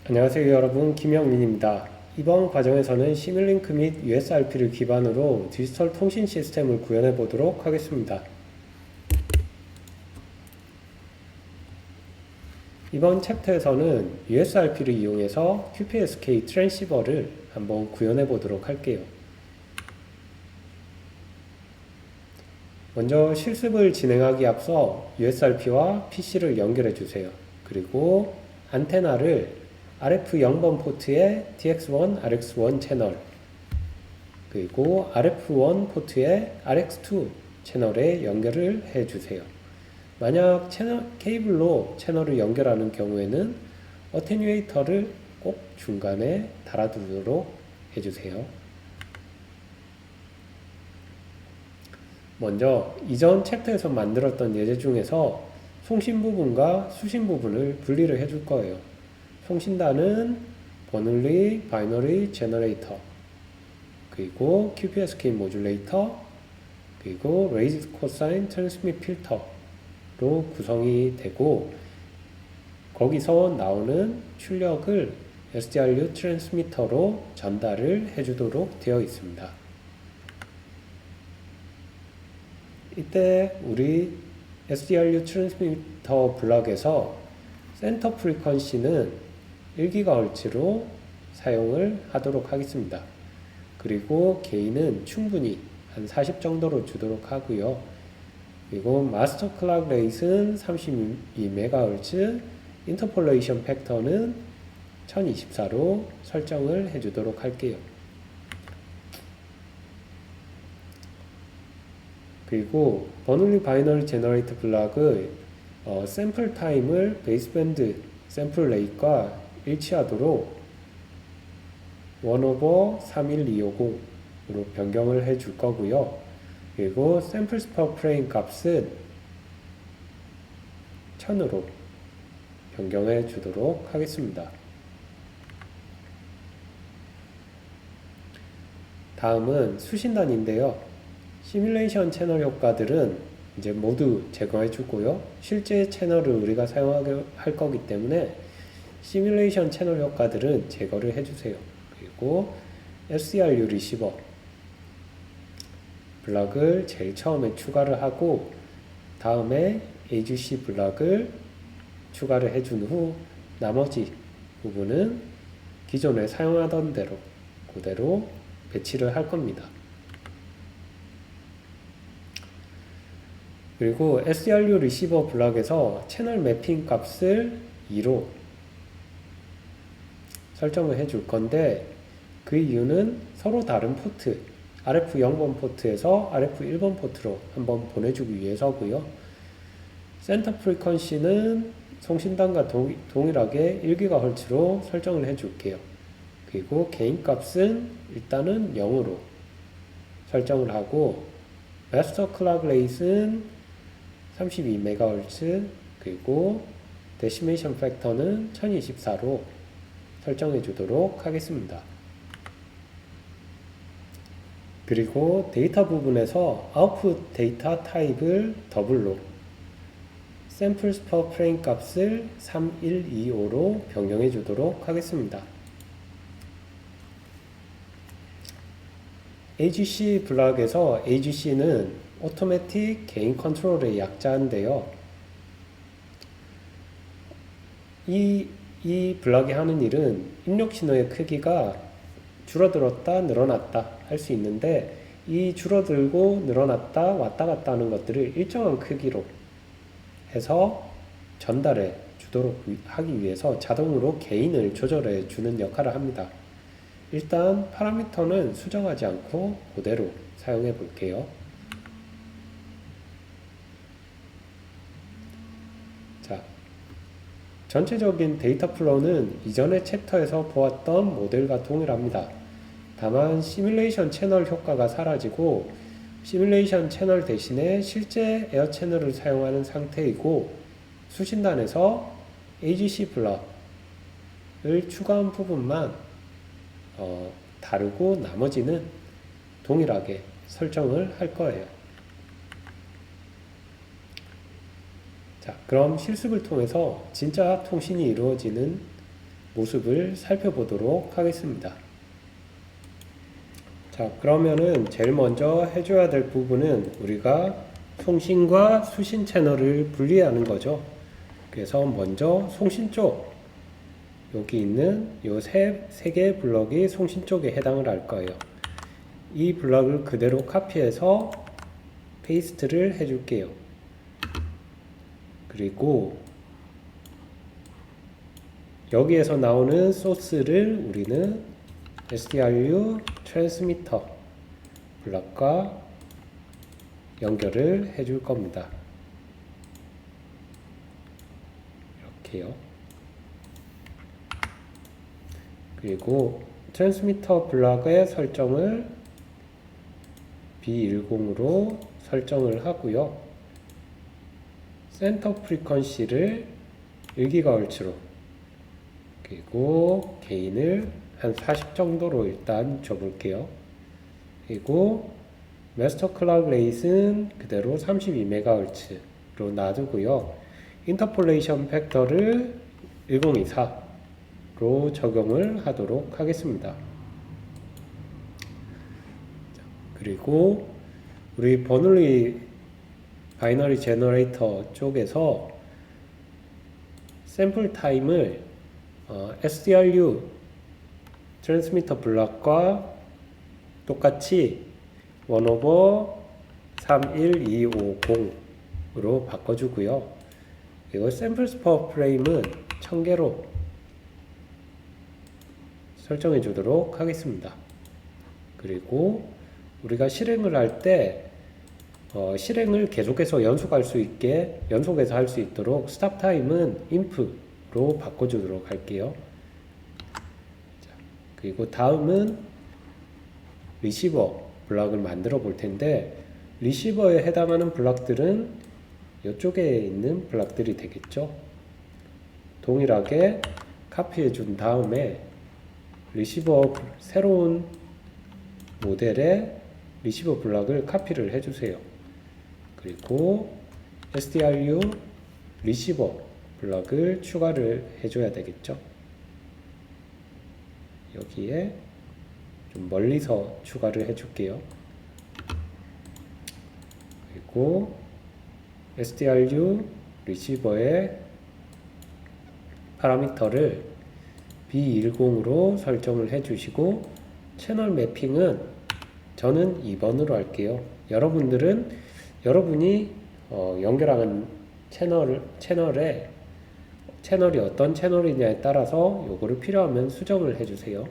안녕하세요 여러분, 김영민입니다. 이번 과정에서는 시뮬링크 및 USRP를 기반으로 디지털 통신 시스템을 구현해 보도록 하겠습니다. 이번 챕터에서는 USRP를 이용해서 QPSK 트랜시버를 한번 구현해 보도록 할게요. 먼저 실습을 진행하기 앞서 USRP와 PC를 연결해 주세요. 그리고 안테나를 RF 0번 포트에 TX1, RX1 채널, 그리고 RF1 포트에 RX2 채널에 연결을 해 주세요. 만약 케이블로 채널을 연결하는 경우에는 어테뉴에이터를 꼭 중간에 달아두도록 해주세요. 먼저 이전 챕터에서 만들었던 예제 중에서 송신 부분과 수신 부분을 분리를 해줄 거예요. 송신단은 버널리, 바이너리, 제너레이터, 그리고 QPSK 모듈레이터, 그리고 레이즈 코사인 트랜스밋 필터로 구성이 되고, 거기서 나오는 출력을 SDRU 트랜스미터로 전달을 해주도록 되어 있습니다. 이때 우리 SDRU 트랜스미터 블럭에서 센터 프리퀀시는 1GHz로 사용을 하도록 하겠습니다. 그리고 게인은 충분히 한 40 정도로 주도록 하고요. 그리고 마스터 클락 레이트는 32MHz, 인터폴레이션 팩터는 1024로 설정을 해주도록 할게요. 그리고 버널리 바이너리 제너레이터 블락의 샘플 타임을 베이스밴드 샘플 레이트과 일치하도록 1/31250으로 변경을 해 줄 거고요. 그리고 샘플스 퍼 프레임 값은 1000으로 변경해 주도록 하겠습니다. 다음은 수신단인데요. 시뮬레이션 채널 효과들은 이제 모두 제거해 주고요. 실제 채널을 우리가 사용하게 할 거기 때문에 시뮬레이션 채널 효과들은 제거를 해주세요. 그리고 SDRU 리시버 블럭을 제일 처음에 추가를 하고, 다음에 AGC 블럭을 추가를 해준 후 나머지 부분은 기존에 사용하던 대로 그대로 배치를 할 겁니다. 그리고 SDRU 리시버 블럭에서 채널 매핑 값을 2로 설정을 해줄 건데, 그 이유는 서로 다른 포트, RF 0번 포트에서 RF 1번 포트로 한번 보내주기 위해서고요. 센터 프리퀀시는 송신단과 동일하게 1GHz로 설정을 해줄게요. 그리고 게인 값은 일단은 0으로 설정을 하고, 마스터 클락 레이트는 32MHz, 그리고 데시메이션 팩터는 1024로 설정해 주도록 하겠습니다. 그리고 데이터 부분에서 아웃풋 데이터 타입을 더블로, 샘플스 퍼 프레임 값을 3125로 변경해 주도록 하겠습니다. AGC 블럭에서 AGC는 오토매틱 게인 컨트롤의 약자인데요. 이 블럭이 하는 일은 입력 신호의 크기가 줄어들었다 늘어났다 할 수 있는데, 이 줄어들고 늘어났다 왔다 갔다 하는 것들을 일정한 크기로 해서 전달해 주도록 하기 위해서 자동으로 게인을 조절해 주는 역할을 합니다. 일단 파라미터는 수정하지 않고 그대로 사용해 볼게요. 자, 전체적인 데이터 플로우는 이전의 챕터에서 보았던 모델과 동일합니다. 다만 시뮬레이션 채널 효과가 사라지고 시뮬레이션 채널 대신에 실제 에어 채널을 사용하는 상태이고, 수신단에서 AGC 블럭을 추가한 부분만 다르고 나머지는 동일하게 설정을 할 거예요. 자, 그럼 실습을 통해서 진짜 통신이 이루어지는 모습을 살펴보도록 하겠습니다. 자, 그러면은 제일 먼저 해줘야 될 부분은 우리가 송신과 수신 채널을 분리하는 거죠. 그래서 먼저 송신 쪽, 여기 있는 요 세 개의 블럭이 송신 쪽에 해당을 할 거예요. 이 블럭을 그대로 카피해서 페이스트를 해줄게요. 그리고 여기에서 나오는 소스를 우리는 SDRU 트랜스미터 블럭과 연결을 해줄 겁니다. 이렇게요. 그리고 트랜스미터 블럭의 설정을 B10으로 설정을 하고요. 센터 프리퀀시를 1GHz로, 그리고 게인을 한 40 정도로 일단 줘볼게요. 그리고 마스터 클락 레이트는 그대로 32MHz로 놔두고요. 인터폴레이션 팩터를 1024로 적용을 하도록 하겠습니다. 그리고 우리 버널리 바이너리 제너레이터 쪽에서 샘플 타임을 SDRU 트랜스미터 블럭과 똑같이 1/31250으로 바꿔주고요. 그리고 샘플 스퍼 프레임은 1000개로 설정해 주도록 하겠습니다. 그리고 우리가 실행을 할 때 실행을 계속해서 연속해서 할 수 있도록 스탑 타임은 inf로 바꿔주도록 할게요. 자, 그리고 다음은 리시버 블럭을 만들어 볼 텐데, 리시버에 해당하는 블럭들은 이쪽에 있는 블럭들이 되겠죠. 동일하게 카피해 준 다음에 리시버 새로운 모델의 리시버 블럭을 카피를 해주세요. 그리고 SDRU 리시버 블럭을 추가를 해줘야 되겠죠. 여기에 좀 멀리서 추가를 해줄게요. 그리고 SDRU 리시버의 파라미터를 B10으로 설정을 해주시고, 채널 매핑은 저는 2번으로 할게요. 여러분이 연결하는 채널이 어떤 채널이냐에 따라서 요거를 필요하면 수정을 해주세요.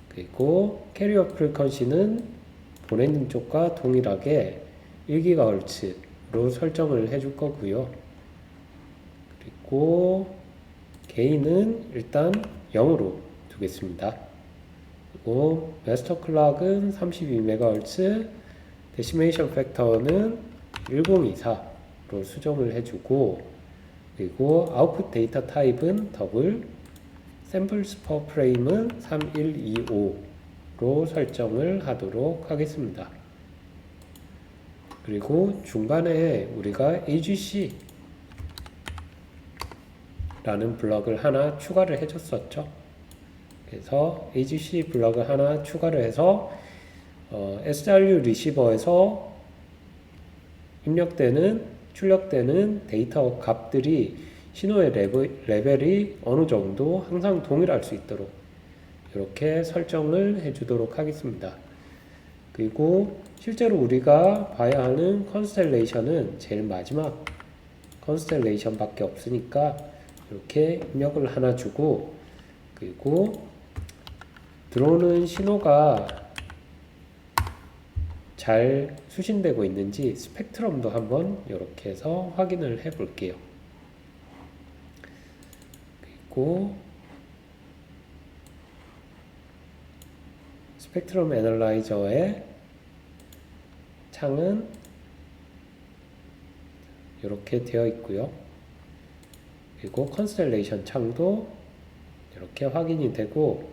그리고 캐리어 프리퀀시는 보내는 쪽과 동일하게 1GHz로 설정을 해줄 거고요. 그리고 게인은 일단 0으로 두겠습니다. 그리고 마스터 클락은 32MHz, 데시메이션 팩터는 1024로 수정을 해주고, 그리고 아웃풋 데이터 타입은 더블, 샘플 스퍼 프레임은 3125로 설정을 하도록 하겠습니다. 그리고 중간에 우리가 AGC 라는 블럭을 하나 추가를 해줬었죠. 그래서 AGC 블럭을 하나 추가를 해서 SDRU 리시버에서 출력되는 데이터 값들이 신호의 레벨이 어느 정도 항상 동일할 수 있도록 이렇게 설정을 해주도록 하겠습니다. 그리고 실제로 우리가 봐야 하는 컨스텔레이션은 제일 마지막 컨스텔레이션 밖에 없으니까 이렇게 입력을 하나 주고, 그리고 들어오는 신호가 잘 수신되고 있는지 스펙트럼도 한번 이렇게 해서 확인을 해 볼게요. 그리고 스펙트럼 애널라이저의 창은 이렇게 되어 있고요. 그리고 컨스텔레이션 창도 이렇게 확인이 되고,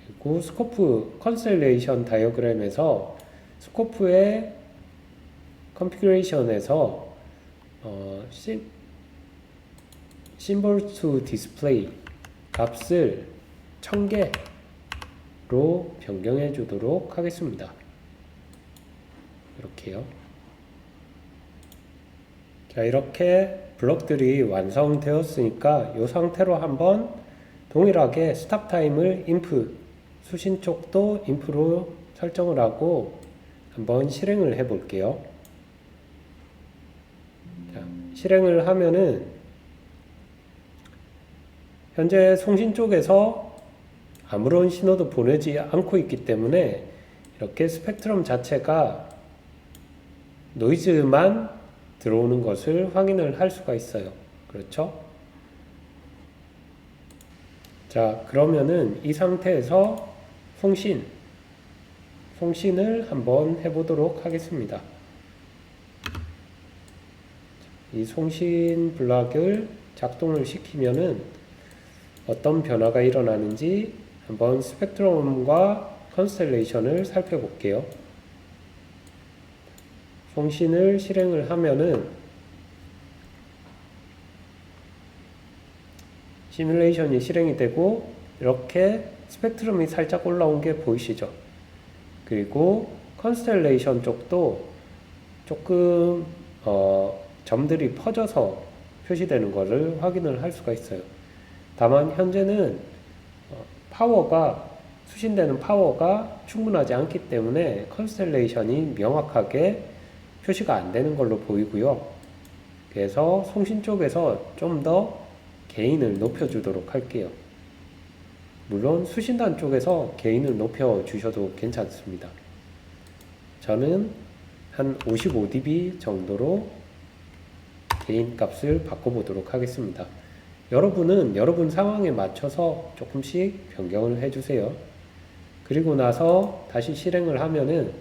그리고 스코프 컨스텔레이션 다이어그램에서 스코프의 컨피그레이션에서 symbol to display 값을 1000개로 변경해 주도록 하겠습니다. 이렇게요. 자, 이렇게 블럭들이 완성되었으니까 이 상태로 한번 동일하게 스탑 타임을 inf, 수신 쪽도 inf로 설정을 하고 한번 실행을 해 볼게요. 자, 실행을 하면은 현재 송신 쪽에서 아무런 신호도 보내지 않고 있기 때문에 이렇게 스펙트럼 자체가 노이즈만 들어오는 것을 확인을 할 수가 있어요. 그렇죠? 자, 그러면은 이 상태에서 송신을 한번 해보도록 하겠습니다. 이 송신 블럭을 작동을 시키면은 어떤 변화가 일어나는지 한번 스펙트럼과 컨스텔레이션을 살펴볼게요. 송신을 실행을 하면은 시뮬레이션이 실행이 되고 이렇게 스펙트럼이 살짝 올라온 게 보이시죠? 그리고 컨스텔레이션 쪽도 조금 점들이 퍼져서 표시되는 것을 확인을 할 수가 있어요. 다만 현재는 수신되는 파워가 충분하지 않기 때문에 컨스텔레이션이 명확하게 표시가 안 되는 걸로 보이고요. 그래서 송신 쪽에서 좀 더 게인을 높여주도록 할게요. 물론 수신단 쪽에서 게인을 높여주셔도 괜찮습니다. 저는 한 55dB 정도로 게인 값을 바꿔보도록 하겠습니다. 여러분은 여러분 상황에 맞춰서 조금씩 변경을 해주세요. 그리고 나서 다시 실행을 하면은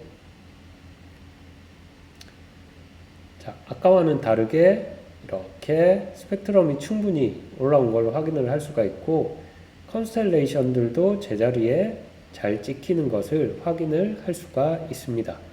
자, 아까와는 다르게 이렇게 스펙트럼이 충분히 올라온 걸 확인을 할 수가 있고 컨스텔레이션들도 제자리에 잘 찍히는 것을 확인을 할 수가 있습니다.